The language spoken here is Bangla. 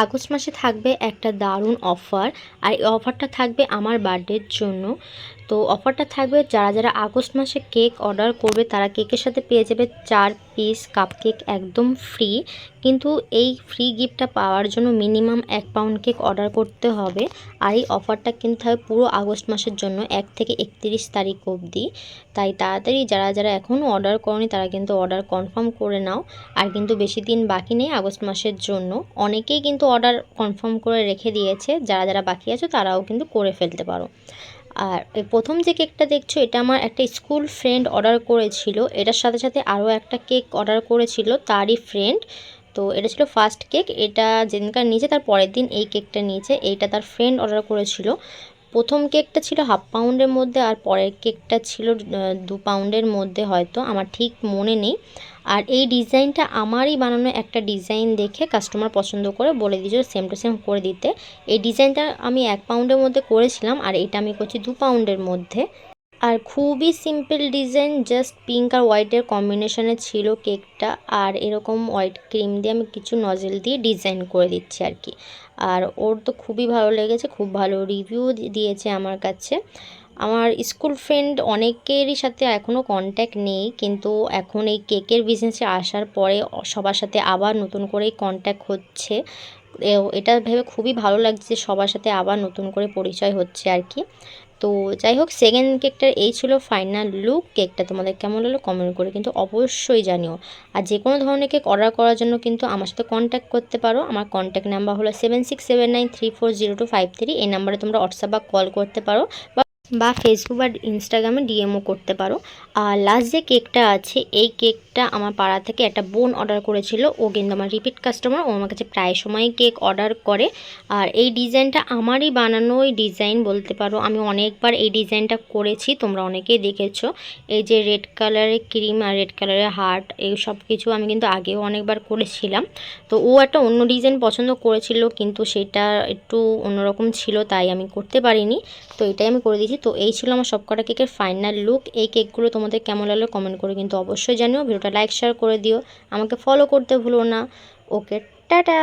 আগস্ট মাসে থাকবে একটা দারুণ অফার। আর এই অফারটা থাকবে আমার বার্থডের জন্য। তো অফারটা থাকবে যারা যারা আগস্ট মাসে কেক অর্ডার করবে তারা কেকের সাথে পেয়ে যাবে 4 পিস কাপকেক একদম ফ্রি। কিন্তু এই ফ্রি গিফটটা পাওয়ার জন্য মিনিমাম 1 পাউন্ড কেক অর্ডার করতে হবে। আর এই অফারটা কিন্তু থাকবে পুরো আগস্ট মাসের জন্য 1 থেকে 31 তারিখ অবধি। তাই তাড়াতাড়ি যারা যারা এখনও অর্ডার করনি তারা কিন্তু অর্ডার কনফার্ম করে নাও। আর কিন্তু বেশি দিন বাকি নেই আগস্ট মাসের জন্য। অনেকেই কিন্তু অর্ডার কনফার্ম করে রেখে দিয়েছে, যারা যারা বাকি আছে তারাও কিন্তু করে ফেলতে পারো। আর এই প্রথম যে কেকটা দেখছো এটা আমার একটা স্কুল ফ্রেন্ড অর্ডার করেছিল। এটার সাথে সাথে আরও একটা কেক অর্ডার করেছিল তারই ফ্রেন্ড। তো এটা ছিল ফার্স্ট কেক। এটা যেদিনকার নিয়েছে তার পরের দিন এই কেকটা নিয়েছে। এইটা তার ফ্রেন্ড অর্ডার করেছিল। প্রথম কেকটা ছিল 1/2 পাউন্ডের মধ্যে আর পরের কেকটা ছিল 2 পাউন্ডের মধ্যে, হয়তো আমার ঠিক মনে নেই। আর এই ডিজাইনটা আমারই বানানো একটা ডিজাইন দেখে কাস্টমার পছন্দ করে বলে দিয়েছিল সেম টু সেম করে দিতে। এই ডিজাইনটা আমি 1 পাউন্ডের মধ্যে করেছিলাম আর এটা আমি করছি 2 পাউন্ডের মধ্যে। আর খুবই সিম্পল ডিজাইন, জাস্ট পিঙ্ক আর হোয়াইটের কম্বিনেশনে ছিল কেকটা। আর এরকম হোয়াইট ক্রিম দিয়ে আমি কিছু নজেল দিয়ে ডিজাইন করে দিচ্ছি আর কি। আর ওর তো খুবই ভালো লেগেছে, খুব ভালো রিভিউ দিয়েছে আমার কাছে। আমার স্কুল ফ্রেন্ড অনেকেরই সাথে এখনও কন্ট্যাক্ট নেই, কিন্তু এখন এই কেকের বিজনেসে আসার পরে সবার সাথে আবার নতুন করেই কন্ট্যাক্ট হচ্ছে। এটা ভেবে খুবই ভালো লাগছে, সবার সাথে আবার নতুন করে পরিচয় হচ্ছে আর কি। তো যাই হোক, সেকেন্ড কেকটার এই ছিল ফাইনাল লুক। কেকটা তোমাদের কেমন লাগলো কমেন্ট করে কিন্তু অবশ্যই জানিও। আর যে কোনো ধরনের কেক অর্ডার করার জন্য কিন্তু আমার সাথে কন্ট্যাক্ট করতে পারো। আমার কন্ট্যাক্ট নাম্বার হলো 7679340253। এই নাম্বারে তোমরা হোয়াটসঅ্যাপ বা কল করতে পারো বা ফেসবুক বা ইনস্টাগ্রামে ডিএমও করতে পারো। আর লাস্ট যে কেকটা আছে এই কেকটা আমার পাড়া থেকে একটা বোন অর্ডার করেছিল। ও কিন্তু আমার রিপিট কাস্টমার, ও আমার কাছে প্রায় সময় কেক অর্ডার করে। আর এই ডিজাইনটা আমারই বানানোই ডিজাইন বলতে পারো। আমি অনেকবার এই ডিজাইনটা করেছি, তোমরা অনেকেই দেখেছো। এই যে রেড কালারের ক্রিম আর রেড কালারের হার্ট এই সব কিছু আমি কিন্তু আগেও অনেকবার করেছিলাম। তো ও একটা অন্য ডিজাইন পছন্দ করেছিল, কিন্তু সেটা একটু অন্যরকম ছিল তাই আমি করতে পারিনি। তো এটাই আমি করে দিয়েছি। তো এই ছিল আমার সবকটা কেকের ফাইনাল লুক। এই কেকগুলো তোমাদের কেমন লাগলো কমেন্ট করে কিন্তু অবশ্যই জানিও। ভিডিওটা লাইক শেয়ার করে দিও, আমাকে ফলো করতে ভুলো না। ওকে, টাটা।